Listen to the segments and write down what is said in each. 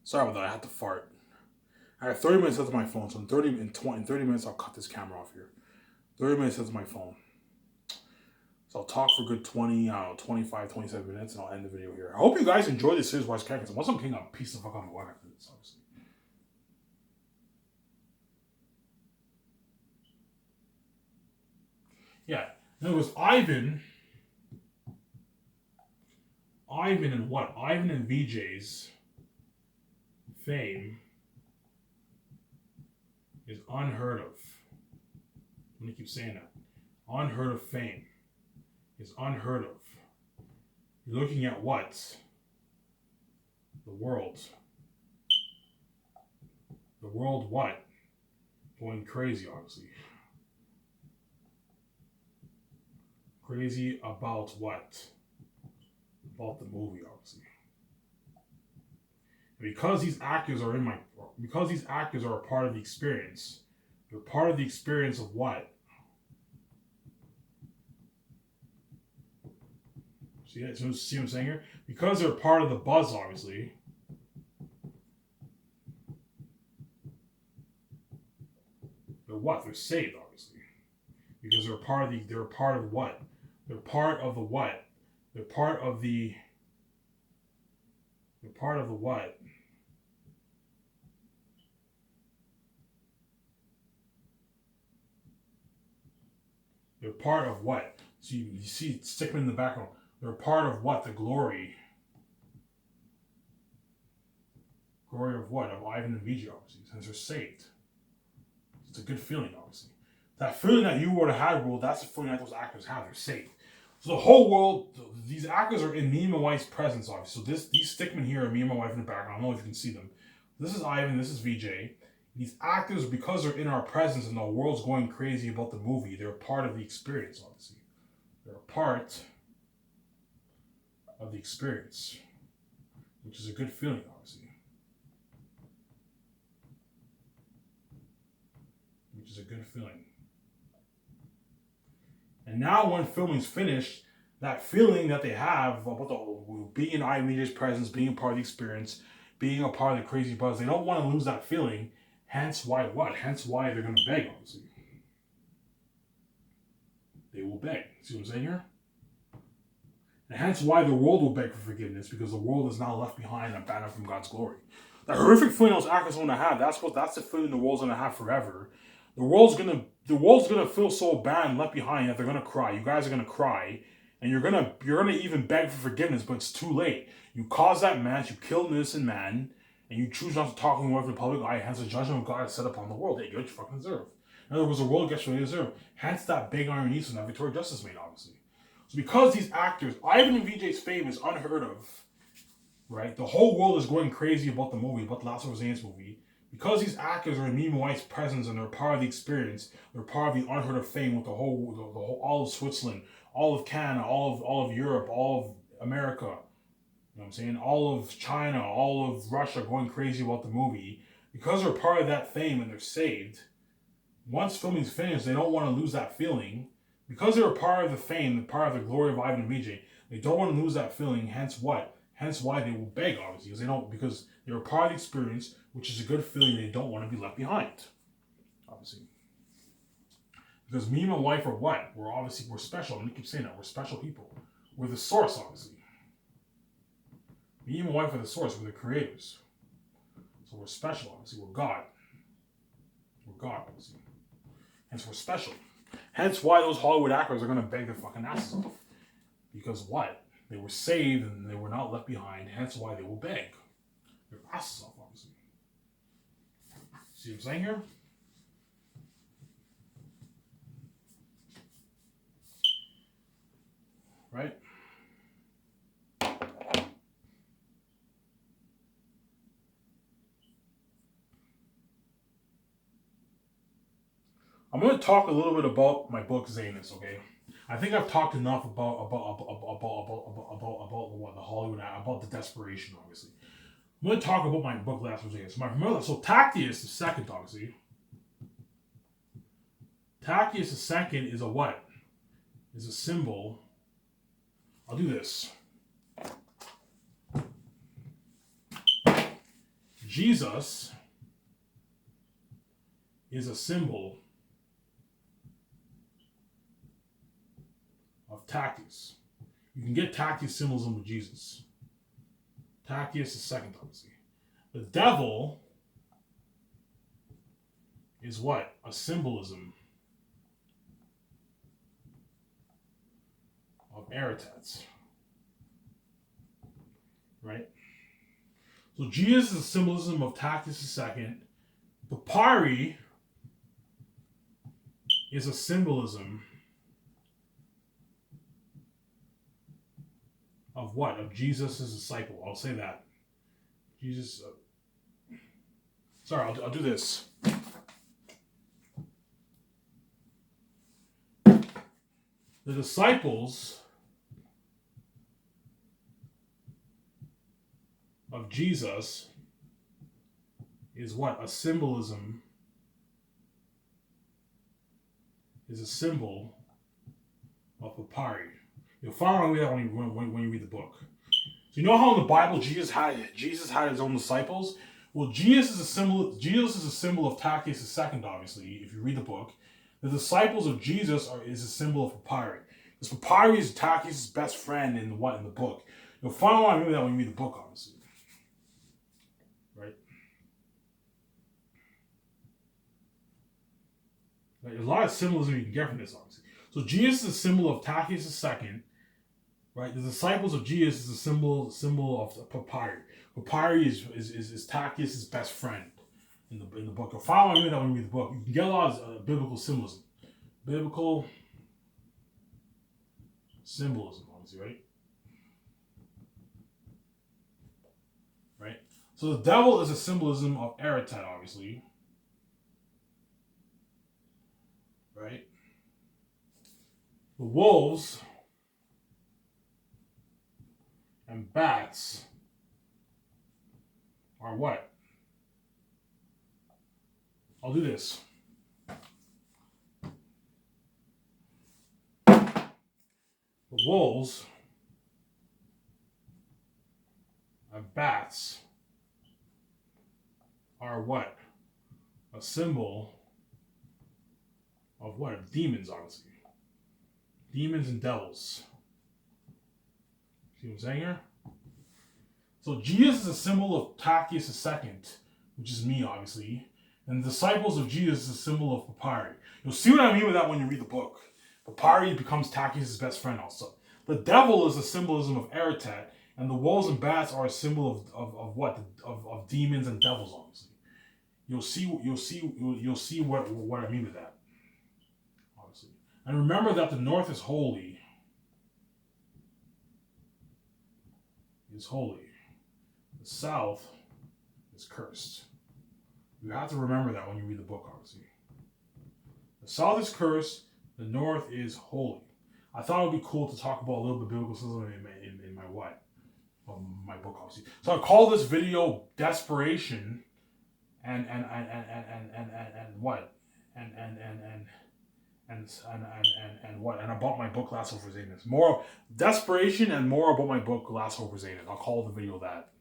Sorry about that. I had to fart. I have 30 minutes left on my phone, so in 30 minutes I'll cut this camera off here. 30 minutes left on my phone. So I'll talk for a good 20, 25, 27 minutes, and I'll end the video here. I hope you guys enjoy this series wise characters. Once I'm king, I'll piece the fuck out of my wife after this, obviously. Yeah. In other words, Ivan and what? Ivan and VJ's fame is unheard of. I'm gonna keep saying that. Unheard of fame is unheard of. You're looking at what? The world. The world what? Going crazy, obviously. Crazy about what? About the movie, obviously. Because these actors are because these actors are a part of the experience. They're part of the experience of what? See what I'm saying here? Because they're part of the buzz, obviously. They're what? They're saved, obviously. Because they're part of what? They're part of the what? They're part of the what? They're part of what? So you see, stick them in the background. They're part of what? The glory. Glory of what? Of Ivan and VJ, obviously, since they're saved. It's a good feeling, obviously. That feeling that you would have had, well, that's the feeling that those actors have. They're saved. So the whole world, these actors are in me and my wife's presence, obviously. So these stickmen here are me and my wife in the background. I don't know if you can see them. This is Ivan, this is VJ. These actors, because they're in our presence and the world's going crazy about the movie, they're a part of the experience, obviously. They're a part of the experience, which is a good feeling, obviously. Which is a good feeling. And now when filming's finished, that feeling that they have about being in iMedia's presence, being a part of the experience, being a part of the crazy buzz, they don't want to lose that feeling. Hence why what? Hence why they're going to beg, obviously. They will beg. See what I'm saying here? And hence why the world will beg for forgiveness, because the world is now left behind and abandoned from God's glory. The horrific feeling those actors are going to have, that's the feeling the world's going to have forever. The world's gonna feel so bad and left behind that they're gonna cry. You guys are gonna cry, and you're gonna even beg for forgiveness, but it's too late. You caused that match, you killed an innocent man, and you choose not to talk to him in the public eye. Hence, the judgment of God is set upon the world. They get what you fucking deserve. In other words, the world gets what they deserve. Hence, that big iron East and that Victoria Justice made, obviously. So, because these actors, Ivan and VJ's fame is unheard of, right? The whole world is going crazy about the movie, about the Last of Us movie. Because these actors are in me and my wife's presence and they're part of the experience, they're part of the unheard of fame with the whole all of Switzerland, all of Canada, all of Europe, all of America, you know what I'm saying? All of China, all of Russia going crazy about the movie. Because they're part of that fame and they're saved, once filming's finished, they don't want to lose that feeling. Because they're a part of the fame, part of the glory of Ivan and VJ, they don't want to lose that feeling, hence what? Hence why they will beg, obviously, because they're a part of the experience, which is a good feeling. They don't want to be left behind, obviously. Because me and my wife are what? We're special. I'm going to keep saying that. We're special people. We're the source, obviously. Me and my wife are the source. We're the creators. So we're special, obviously. We're God. We're God, obviously. Hence, we're special. Hence why those Hollywood actors are going to beg their fucking asses off. Because what? They were saved and they were not left behind. Hence why they will beg their asses off, obviously. See what I'm saying here? Right? I'm going to talk a little bit about my book Xanus, okay? I think I've talked enough about the Hollywood, about the Desperation, obviously. I'm going to talk about my book last Xanus. So Tactius the second, obviously. Tactius the second is a what? Is a symbol. I'll do this. Jesus is a symbol of Tachys. You can get Tachys symbolism with Jesus. Tachys is second, obviously. The devil is what? A symbolism of Eretats. Right? So Jesus is a symbolism of Tachys II. Papyri is a symbolism of what? Of Jesus' disciple. I'll say that. Jesus. Sorry, I'll do this. The disciples of Jesus is what? A symbolism. Is a symbol of papyri. You'll find out when you read the book. So you know how in the Bible Jesus had his own disciples? Well, Jesus is a symbol of Tachys II, obviously, if you read the book. The disciples of Jesus is a symbol of papyri. Because papyri is Tachys' best friend in the book. You'll find out that when you read the book, obviously. Right? There's a lot of symbolism you can get from this, obviously. So Jesus is a symbol of Tachys II. Right, the disciples of Jesus is a symbol of papyri. Papyri is Tachys' best friend in the book. You'll find out that when you read the book, you can get a lot of biblical symbolism. Biblical symbolism, obviously, right? Right. So the devil is a symbolism of Eretat, obviously. Right. The wolves and bats are what? I'll do this. The wolves and bats are what? A symbol of what? Of demons, obviously. Demons and devils. See what I'm saying here? So Jesus is a symbol of Tachys II, which is me, obviously. And the disciples of Jesus is a symbol of papyri. You'll see what I mean with that when you read the book. Papyri becomes Tachys' best friend also. The devil is a symbolism of Eretat, and the wolves and bats are a symbol of what? Of demons and devils, obviously. You'll see what I mean with that. Obviously. And remember that the north is holy. The south is cursed. You have to remember that when you read the book, obviously. The south is cursed, the north is holy. I thought it would be cool to talk about a little bit of biblical symbolism in my what? My book, obviously. So I call this video Desperation and what? And what? And about my book Last Hope for Xanus. More Desperation and more about my book Last Hope for Xanus. I'll call the video that.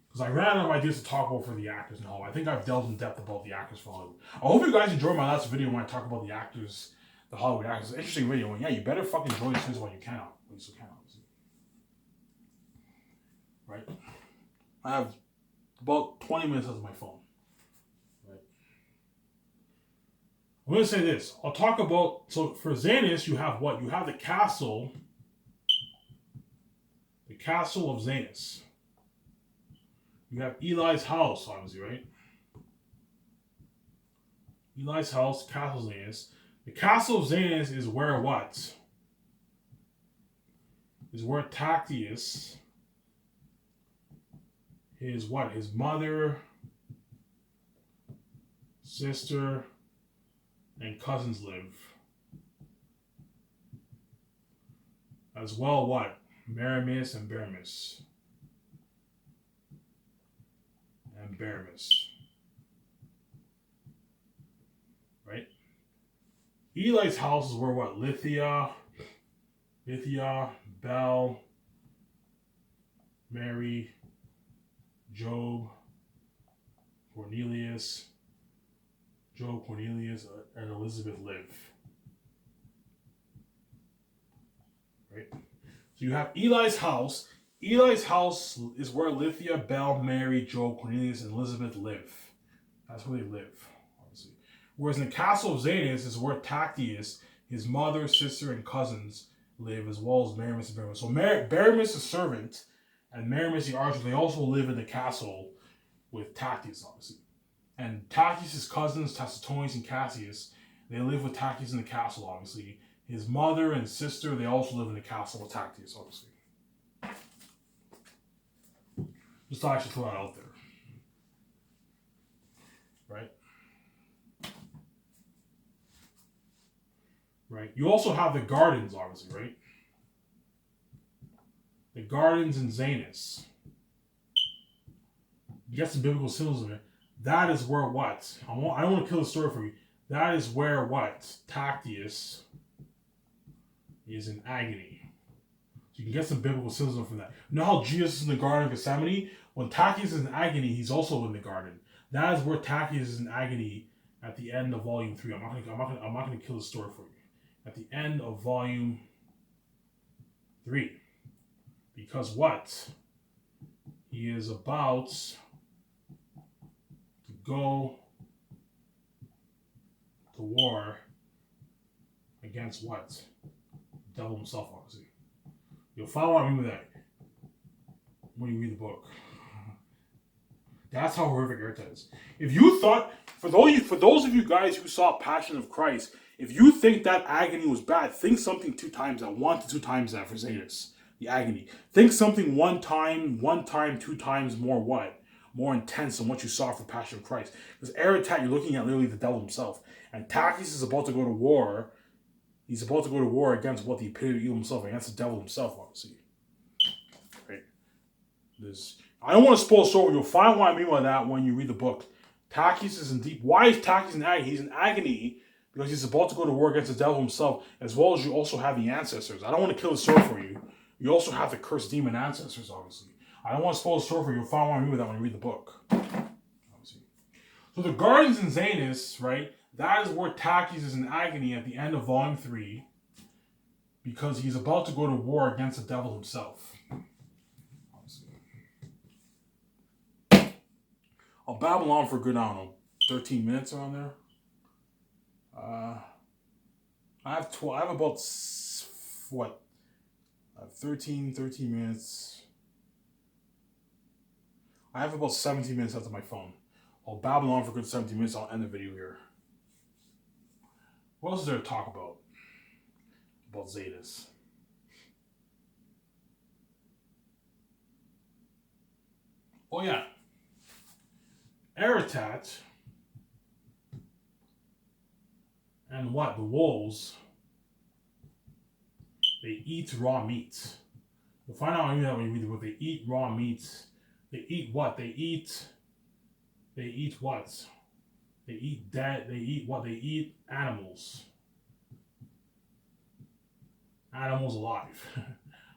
Because I ran out of ideas to talk about for the actors and Hollywood. I think I've delved in depth about the actors for Hollywood. I hope you guys enjoyed my last video when I talk about the actors, the Hollywood actors. Interesting video. And yeah, you better fucking enjoy this while you can. At least you can. Right? I have about 20 minutes on my phone. Right? I'm going to say this. I'll talk about... So for Xanus, you have what? You have the castle. The castle of Xanus. You have Eli's house, obviously, right? Eli's house, Castle Xanus. The Castle of Xanus is where what? Is where Tachys, his what? His mother, sister, and cousins live. As well, what? Meramis and Beramis. Barabbas. Right? Eli's house is where what? Lithia, Bel, Mary, Job, Cornelius, and Elizabeth live. Right? So you have Eli's house. Eli's house is where Lithia, Belle, Mary, Job, Cornelius, and Elizabeth live. That's where they live, obviously. Whereas in the castle of Xanus is where Tactius, his mother, sister, and cousins live, as well as Maramis and Baramis. So Baramis, the servant, and Maramis, the archer, they also live in the castle with Tactius, obviously. And Tactius' cousins, Tacitonius and Cassius, they live with Tactius in the castle, obviously. His mother and sister, they also live in the castle with Tactius, obviously. Just thought I should throw that out there. Right? Right? You also have the gardens, obviously, right? The gardens in Xanus. You get some biblical symbols in it. That is where what? I don't want to kill the story for you. That is where what? Tactius is in agony. So you can get some biblical symbolism from that. You know how Jesus is in the Garden of Gethsemane? When Tactius is in agony, he's also in the garden. That is where Tactius is in agony at the end of volume 3. I'm not gonna kill the story for you. At the end of volume 3. Because what? He is about to go to war against what? The devil himself, obviously. You'll follow what I mean with that when you read the book. That's how horrific Airtight is. If you thought, for those of you guys who saw Passion of Christ, if you think that agony was bad, think something 2 times that, 1 to 2 times that for Xanus. The agony. Think something 2 times more what? More intense than what you saw for Passion of Christ. Because Airtight, you're looking at literally the devil himself. And Tactius is about to go to war. He's about to go to war against what the epitome of evil himself, against the devil himself, obviously. Right? I don't want to spoil the story. You'll find what I mean by that when you read the book. Tactius is in deep. Why is Tactius in agony? He's in agony because he's about to go to war against the devil himself, as well as you also have the ancestors. I don't want to kill the story for you. You also have the cursed demon ancestors, obviously. I don't want to spoil the story for you. You'll find what I mean by that when you read the book. Obviously. So the gardens in Xanus, right? That is where Tactius is in agony at the end of volume 3, because he's about to go to war against the devil himself. I'll babble on for a good, 13 minutes around there. I have about 13 minutes. I have about 17 minutes left on my phone. I'll babble on for a good 17 minutes. I'll end the video here. What else is there to talk about? About Xanus. Oh yeah. Aratat and what? The wolves, they eat raw meat. You'll find out when you read the book. They eat raw meat. They eat what? They eat what? They eat dead. They eat what? They eat animals. Animals alive.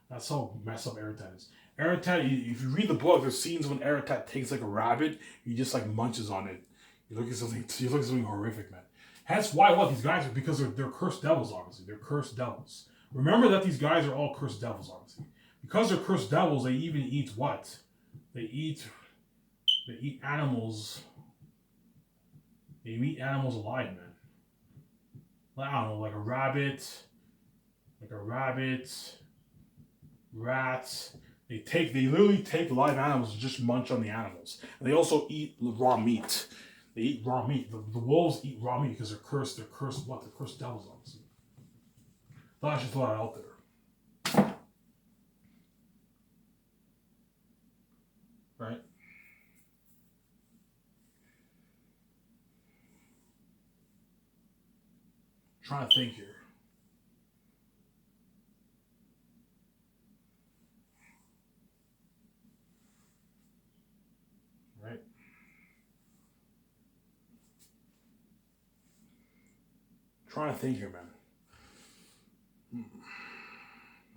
That's how messed up Aratat is. Aratat, if you read the book, there's scenes when Aratat takes like a rabbit, he just like munches on it. You look at something horrific, man. Hence why these guys are, because they're cursed devils, obviously. They're cursed devils. Remember that these guys are all cursed devils, obviously. Because they're cursed devils, they even eat what? They eat animals. They eat animals alive, man. I don't know, like a rabbit, rats. They literally take live animals and just munch on the animals. And they also eat raw meat. They eat raw meat. The wolves eat raw meat because they're cursed. They're cursed what? They're cursed devils, obviously. Thought I should throw that out there. Right? Trying to think here. Right? Trying to think here, man.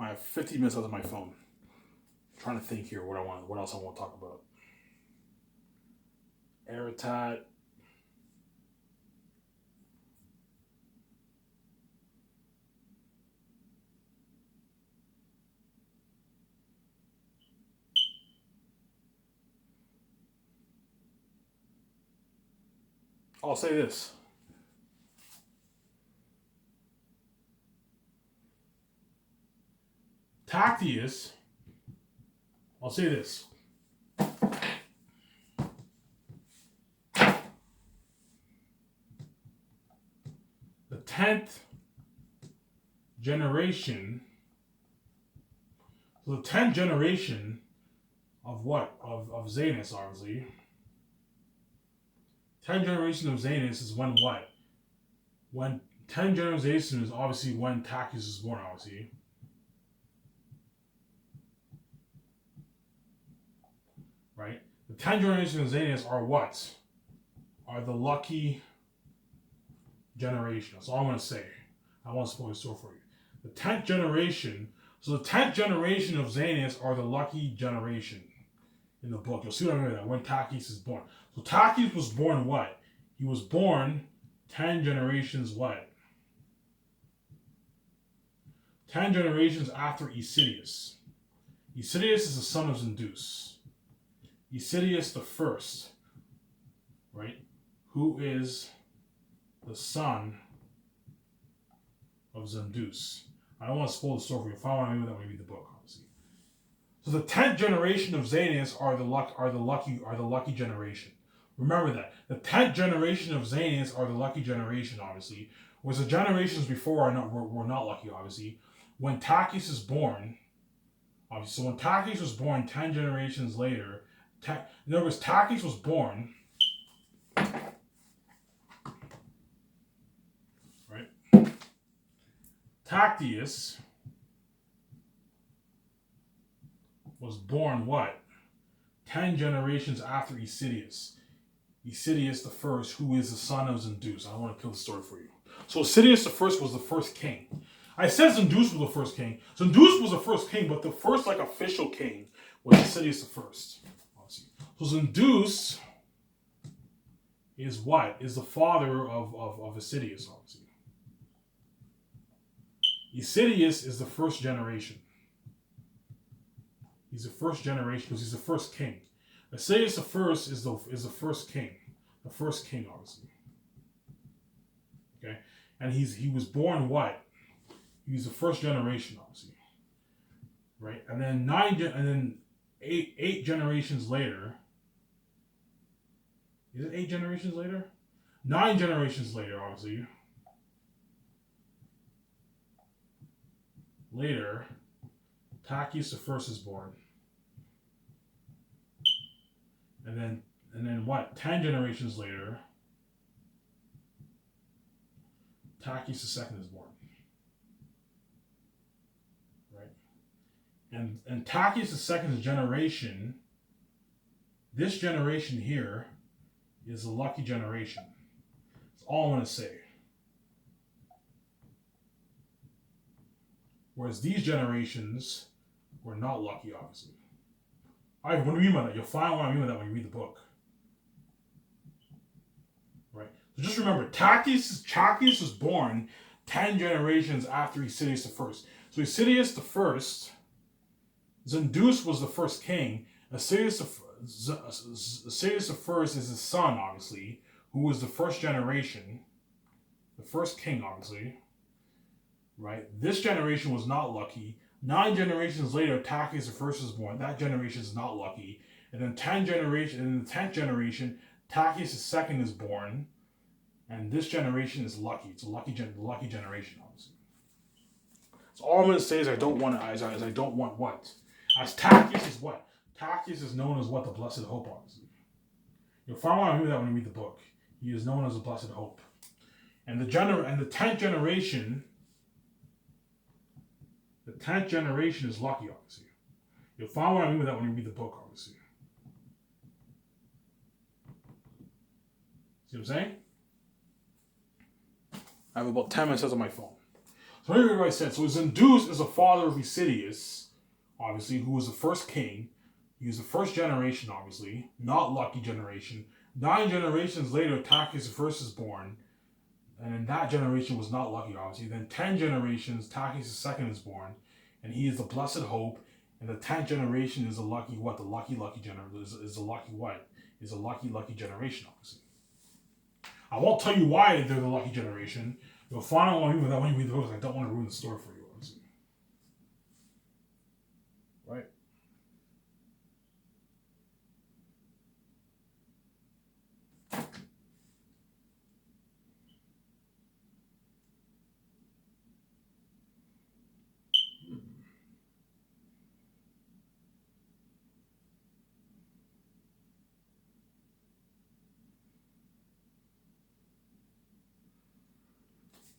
I have 15 minutes left on my phone. trying to think here what else I want to talk about. Aratat. I'll say this. Tactius, I'll say this. The 10th generation, so the 10th generation of what? Of xanus, obviously. 10 generation of xanus is when what? When 10 generation is obviously when Tachys is born, obviously. Right? The 10 generations of xanus are what? Are the lucky generation. That's all I'm going to say. I won't spoil the story for you. The 10th generation, so the 10th generation of xanus are the lucky generation in the book. You'll see what I mean by that, when Tachys is born. So Tachys was born what? He was born 10 generations what? 10 generations after Esidius. Esidius is the son of Xanus. Esidius the first, right? Who is the son of Xanus. I don't want to spoil the story for you. If I want to read that when you read the book, obviously. So the 10th generation of xanus are the lucky generation. Remember that. The 10th generation of xanus are the lucky generation, obviously. Whereas the generations before were not lucky, obviously. When Tachys is born, obviously, so when Tachys was born 10 generations later, in other words, Tachys was born, right? Tactius was born what? 10 generations after Esidius. Esidius the first, who is the son of Xanus. I don't want to kill the story for you. So Esidius the first was the first king. I said Xanus was the first king. Xanus was the first king, but the first official king was Esidius the first. So Xanus is what? Is the father of Esidius, obviously. Esidius is the first generation. He's the first generation because he's the first king. Esidius the first is the first king. The first king, obviously. Okay? And he was born what? He was the first generation, obviously. Right? And then eight generations later. Is it 8 generations later? 9 generations later, obviously. Later, Tachys the first is born. And then what? 10 generations later, Tachys the second is born. Right? And Tachys the second generation, this generation here, is a lucky generation. That's all I'm going to say. Whereas these generations were not lucky, obviously. What do you mean by that? You'll find what I mean by that when you read the book. Right? So just remember, Tachys was born 10 generations after Esidius the first. So Esidius the first, Xanus was the first king. Esidius the first is his son, obviously, who was the first generation, the first king, obviously. Right? This generation was not lucky. 9 generations later, Tachys the first is born. That generation is not lucky. And then 10 generation, and in the 10th generation, Tachys the second is born. And this generation is lucky. It's a lucky generation, obviously. So all I'm going to say is I don't want what? As Tachys is what? Tachys is known as what? The Blessed Hope, obviously. You'll find out that when you read the book. He is known as the Blessed Hope. And the 10th generation, is lucky, obviously. You'll find what I mean with that when you read the book, obviously. See what I'm saying? I have about 10 minutes on my phone. So here I said, so Xanus is the father of Esidius, obviously, who was the first king. He was the first generation, obviously, not lucky generation. 9 generations later, Takis the first is born, and in that generation was not lucky, obviously. Then 10 generations, Takis the second is born, and he is the blessed hope. And the 10th generation is a lucky what? The lucky generation is a lucky what? Is a lucky generation, obviously. I won't tell you why they're the lucky generation. You'll find out when you read the books. I don't want to ruin the story for you, obviously. Right?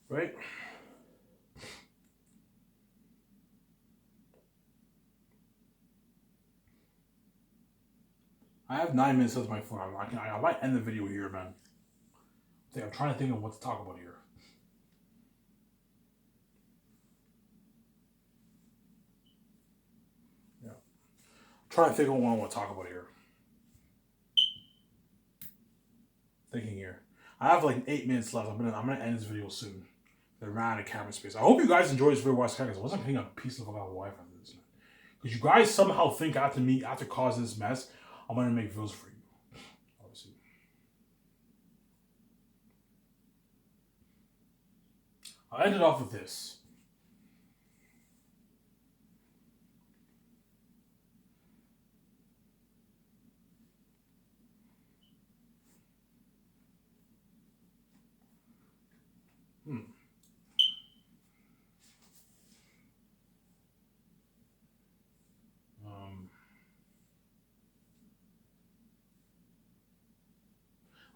Right? I have 9 minutes left on my phone. I might end the video here, man. I'm trying to think of what to talk about here. Yeah. I'm trying to think of what I want to talk about here. Thinking here. I have like 8 minutes left. I'm gonna end this video soon. I ran out of camera space. I hope you guys enjoyed this video. Watch because I wasn't paying a piece of about Wi-Fi for this. Because you guys somehow think after causing this mess, I'm gonna make videos for you. Obviously. I'll end it off with this.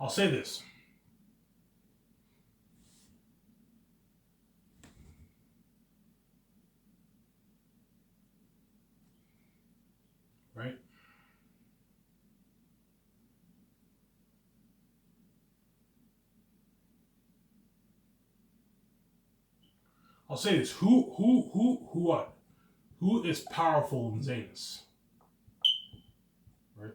I'll say this. Right? I'll say this. What? Who is powerful in xanus? Right?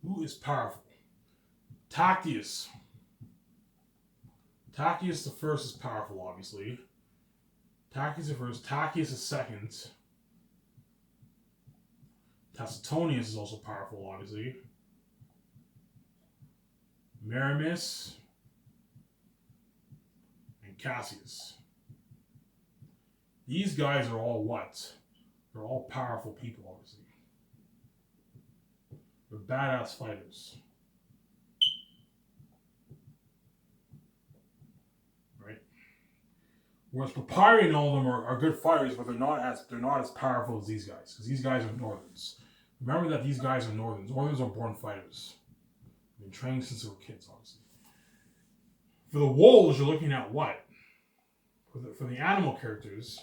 Who is powerful? Tactius. Tactius the first is powerful, obviously. Tactius the first. Tactius the second. Tacitonius is also powerful, obviously. Maramis and Cassius. These guys are all what? They're all powerful people, obviously. They're badass fighters. Right? Whereas Papyri and all of them are good fighters, but they're not as powerful as these guys. Because these guys are Northerns. Remember that these guys are Northerns. Northerns are born fighters. They've been trained since they were kids, obviously. For the wolves, you're looking at what? For the animal characters,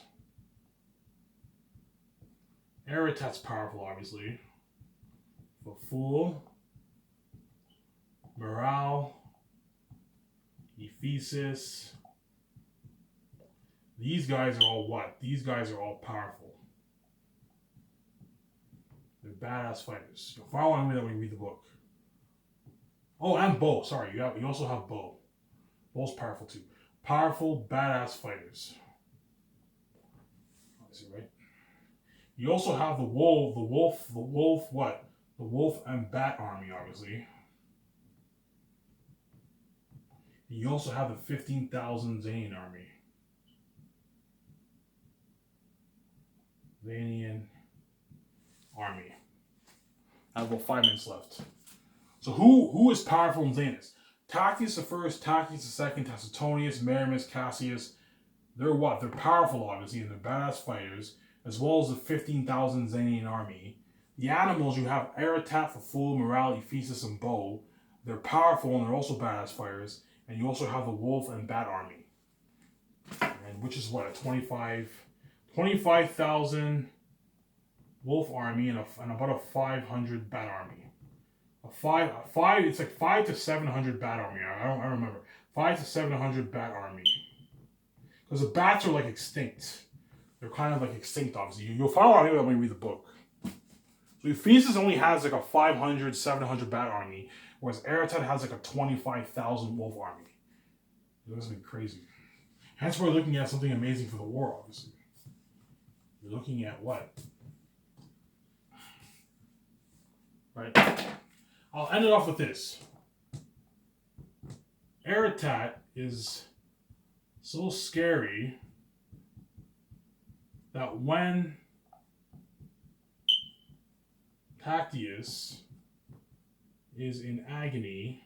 Eratat's powerful, obviously. For Fool, Morale, Ephesus. These guys are all what? These guys are all powerful. They're badass fighters. You'll follow along with that when you read the book. Oh, and Bo. Sorry, you also have Bo. Bo's powerful too. Powerful, badass fighters. Obviously, right? You also have the wolf what? The wolf and bat army, obviously. And you also have the 15,000 Xanian army. Xanian army. I have about 5 minutes left. So who is powerful in Xanus? Tactius the first, Tactius the second, Tacitonius, Maramis, Cassius. They're what? They're powerful, obviously, and they're badass fighters, as well as the 15,000 Xanian army. The animals, you have Eratat, Fool, Morale, Ephesus, and Bo. They're powerful and they're also badass fighters. And you also have the wolf and bat army. And which is what? A 25,000 wolf army and about a 500 bat army. It's like 5 to 700 bat army. I don't remember. 5 to 700 bat army. Because the bats are like extinct. They're kind of like extinct, obviously. You'll find out when you read the book. So Ephesus only has like a 500, 700 bat army, whereas Eretat has like a 25,000 wolf army. This would be crazy. Hence, we're looking at something amazing for the war, obviously. You're looking at what? Right? I'll end it off with this. Eretat is so scary that when Tactius is in agony,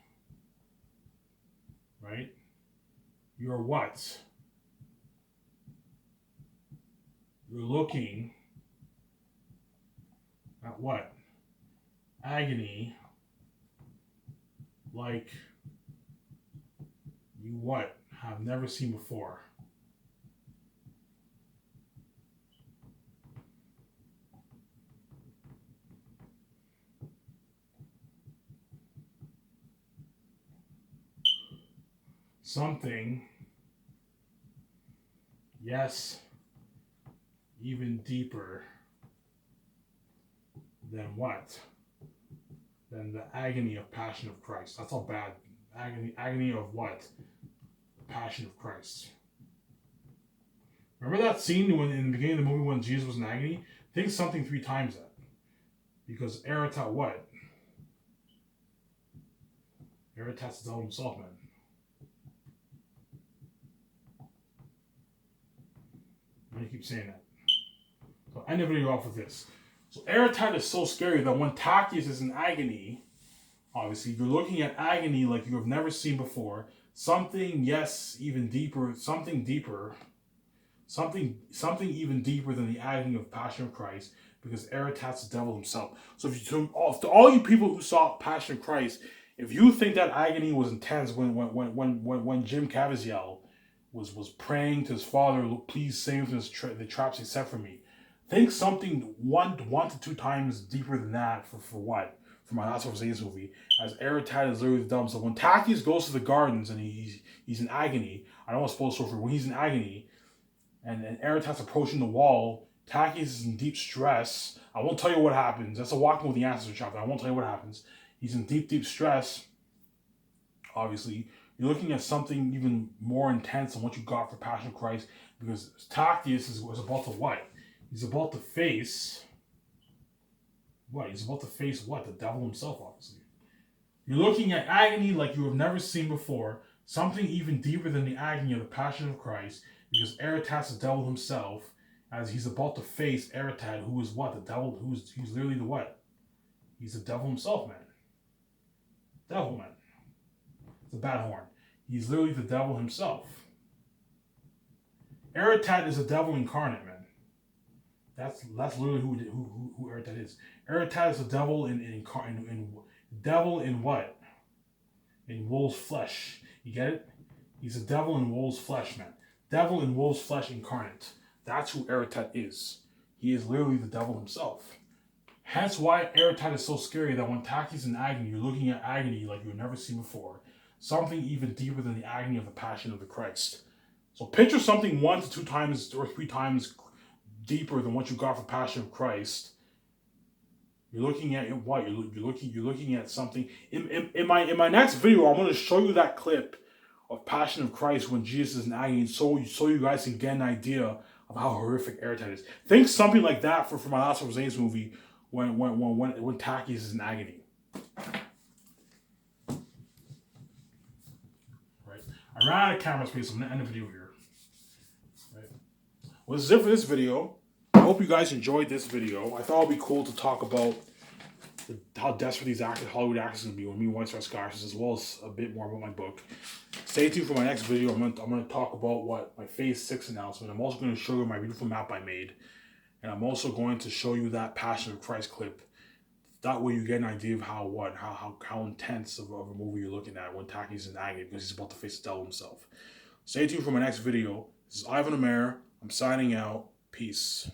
right? You're what? You're looking at what? Agony, like you what? Have never seen before. Something, yes, even deeper than what? Than the agony of Passion of Christ. That's all bad. Agony of what? The Passion of Christ. Remember that scene when in the beginning of the movie when Jesus was in agony? Think something 3 times that. Because Eretat what? Eretat's the devil himself, man. I'm gonna keep saying that. So I end the video off with this. So Eretat is so scary that when Tactius is in agony, obviously you're looking at agony like you have never seen before. Something, yes, even deeper, something deeper, something even deeper than the agony of Passion of Christ, because Eretat's the devil himself. So if you to all you people who saw Passion of Christ, if you think that agony was intense when Jim Caviezel was praying to his father, please save the traps he set for me. Think something one to 2 times deeper than that for what? For my Last of Xanus movie, as Eretat is literally the dumb. So when Tactius goes to the gardens and he's in agony, I don't want to spoil the story for when he's in agony, and Eretat's approaching the wall, Tactius is in deep stress. I won't tell you what happens. That's a Walking with the Answers chapter. I won't tell you what happens. He's in deep stress. Obviously, you're looking at something even more intense than what you got for Passion of Christ, because Tactius is about to what? He's about to face what? He's about to face what? The devil himself, obviously. You're looking at agony like you have never seen before, something even deeper than the agony of the Passion of Christ, because Eretat's the devil himself, as he's about to face Eretat, who is what? The devil, he's literally the what? He's the devil himself, man. Devil, man. It's a bad horn. He's literally the devil himself. Eretat is a devil incarnate, man. That's literally who Eretat is. Eretat is the devil in devil in what? In wolf's flesh. You get it? He's a devil in wolf's flesh, man. Devil in wolf's flesh incarnate. That's who Eretat is. He is literally the devil himself. Hence why Eretat is so scary that when Tactius is in agony, you're looking at agony like you've never seen before. Something even deeper than the agony of the Passion of the Christ. So picture something 1 to 2 times or 3 times deeper than what you got for Passion of Christ. You're looking at what? You're looking at something. In my next video, I'm going to show you that clip of Passion of Christ when Jesus is in agony, so you guys can get an idea of how horrific Eretat is. Think something like that for my Last of Xanus movie when Tactius is in agony. Right. I ran out of camera space. I'm going to end the video here. Right. Well, this is it for this video. I hope you guys enjoyed this video. I thought it would be cool to talk about how desperate these Hollywood actors are going to be when me White Star Scars, as well as a bit more about my book. Stay tuned for my next video. I'm going to talk about what my Phase 6 announcement. I'm also going to show you my beautiful map I made. And I'm also going to show you that Passion of Christ clip. That way you get an idea of how intense of a movie you're looking at when Tactius is in agony, because he's about to face the devil himself. Stay tuned for my next video. This is Ivan Amer. I'm signing out. Peace.